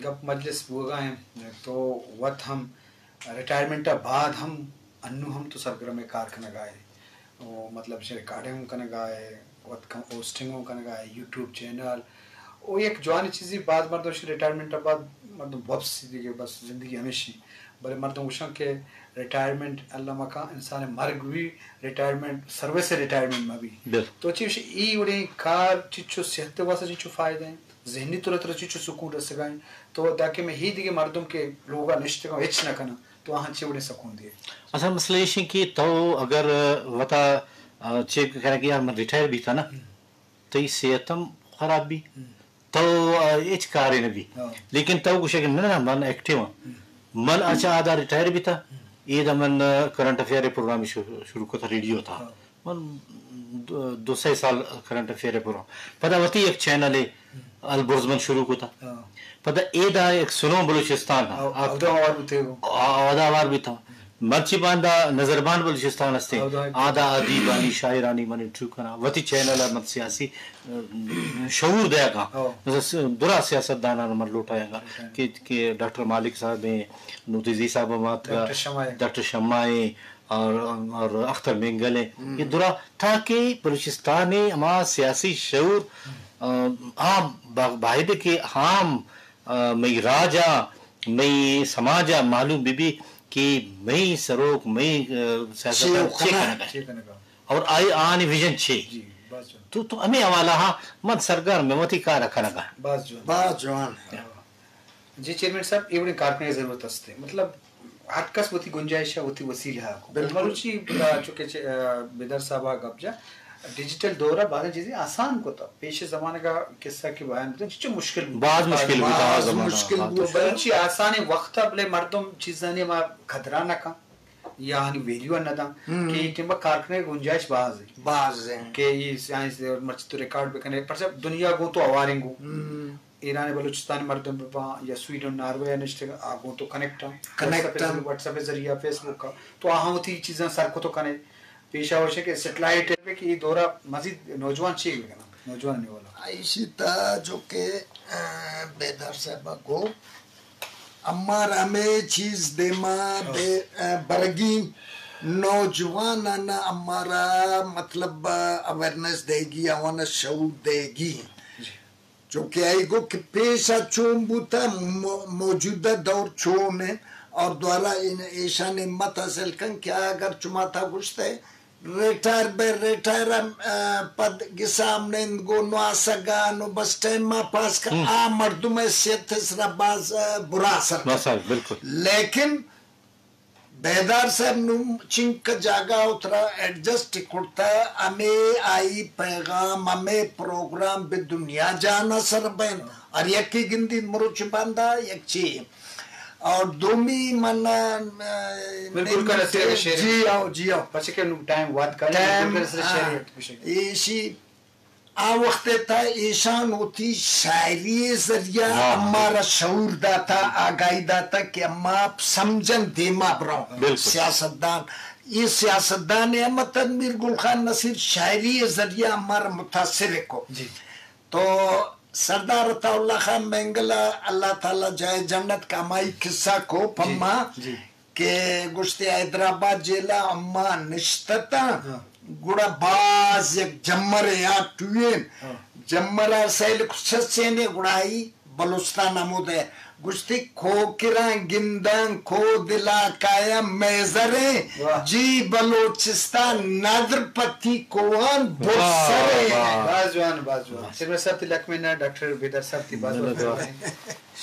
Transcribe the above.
गप मजलिस वो गए तो वत हम रिटायरमेंट बाद हम अन्नू हम तो सरगर्म कार कन गाए वो मतलब से रिकॉर्डिंग कन गाए वत कम होस्टिंग कन गाए यूट्यूब चैनल वो एक जवानी चीज़ी बाद मर्दों से रिटायरमेंट बाद मर्दों वापस सीधी बस ज़िंदगी हमेशा बड़े मर्दों उषा के रिटायरमेंट अल्लाह मका इंसान मर्ग भी रिटायरमेंट सर्विस रिटायरमेंट में भी तो चीज़ ई उड़े कार चिच्चो सेहत वास्ते चिच्चो फ़ायदे हैं ज़हनी तौर पर चिच्चो सुकून रस गए तो ताकि मैं ही दिखे मर्दों के लोग निश्चित का हिच न करना तो वहाँ चिवड़े सुकून दिए असल मसले ये कि तो अगर वता चेक करें कि यार मैं रिटायर भी था ना तो ये सेहतम खराब भी तो एच कार्य ने भी लेकिन तो कुछ है ना मन एक्टिव मन अच्छा आधा रिटायर भी था ये दमन करंट अफेयर प्रोग्राम शुरू को था रेडियो था मन 200 साल करंट अफेयर प्रोग्राम पता वती एक चैनल है अलबुर्जमन शुरू को था पता एदा एक सुनो बलूचिस्तान आवार भी था मर्ची बांधा नजरबान बलूचिस्तान हस्ते आधा अदीबानी शायरानी मनी ठुकना वती चैनल मत सियासी शऊर देगा दुरा सियासत दाना नंबर लौटाएगा कि डॉक्टर मालिक साहब हैं नुतिजी साहब मात डॉक्टर शम्माए और अख्तर मेंगल ये दुरा ताकि बलूचिस्तान में हमारा सियासी शऊर आम बाहिद के हम मई राजा मई समाजा मालूम बीबी कि मई सरोक मई और आई आन विजन छे तो हमें हवाला हाँ मत सरकार में मती कार रखा लगा बात जवान जी चेयरमैन साहब ये बड़ी कारखाने जरूरत हस्ते मतलब आटकस होती गुंजाइश होती वसीला है बिल्कुल रुचि चुके बेदर साहब गब्जा डिजिटल दौरा बाद चीजें आसान को था पेशे जमाने का किस्सा की बयान जो मुश्किल बाद मुश्किल तो बल्कि आसान वक्त अपने मर्दों चीज़ ने मार खतरा न का या हनी वैल्यू न था कि टिम्बा कारखाने गुंजाइश बाज है कि ये साइंस और मर्च तो रिकॉर्ड पे करने पर सब दुनिया को तो आवारेंगो ईरान बलूचिस्तान मर्दों पे पा या स्वीडन नॉर्वे निश्चित आगो तो कनेक्ट व्हाट्सएप पे जरिया फेसबुक का तो आहाँ होती चीज़ें सर को तो कनेक्ट पेशा वर्ष के सेटेलाइट पे कि दौरा मजीद नौजवान चाहिए ना नौजवान नहीं वाला ऐसीता जो के बेदर साहब को अम्मारा में चीज देमा बे बरगी नौजवान ना अम्मारा मतलब अवेयरनेस देगी अवेयरनेस शऊर देगी जो कि आएगो कि पेशा चोंबुता मौजूदा दौर चोम है और द्वारा इन ऐशा ने मत हासिल कन क्या अगर चुमाता गुस्ते रिटायर बे रिटायर पद के सामने इनको नुआसगा नु बस टाइम में पास का आ मर्दों में सेहत बाज बुरा असर बिल्कुल लेकिन बेदार साहब नु चिंक जागा उतरा एडजस्ट कुर्ता हमें आई पैगाम हमें प्रोग्राम बे दुनिया जाना सरबन और यकी गिनती मुरुच बांधा एक चीज और दोमी मना बिल्कुल कर से जी आओ पछे के टाइम वाद कर बिल्कुल से शेयर इसी आ वक्त था ईशान होती शायरी जरिया हमारा शऊर दाता आगाही दाता कि अम्मा समझन देमा ब्रो सियासतदान ये सियासतदान है मतलब मीर गुल खान नसीर शायरी जरिया हमारा मुतासिर को तो सरदार अताउल्लाह खान मेंगला अल्लाह ताला जाए जन्नत का माई किस्सा को पम्मा के गुश्ते हैदराबाद जिला अम्मा निश्तता गुड़ा बाज एक जम्मर या टुएन जम्मरा सैल कुछ ने गुड़ाई बलुस्तान अमुदे गुश्ती खो किरा गिंदन खो दिला काया मेजरे जी बलोचिस्तान नादरपति कोवन बोसरे बाजवान सिर्फ साहब तिलक में ना डॉक्टर बेदर साहब की बात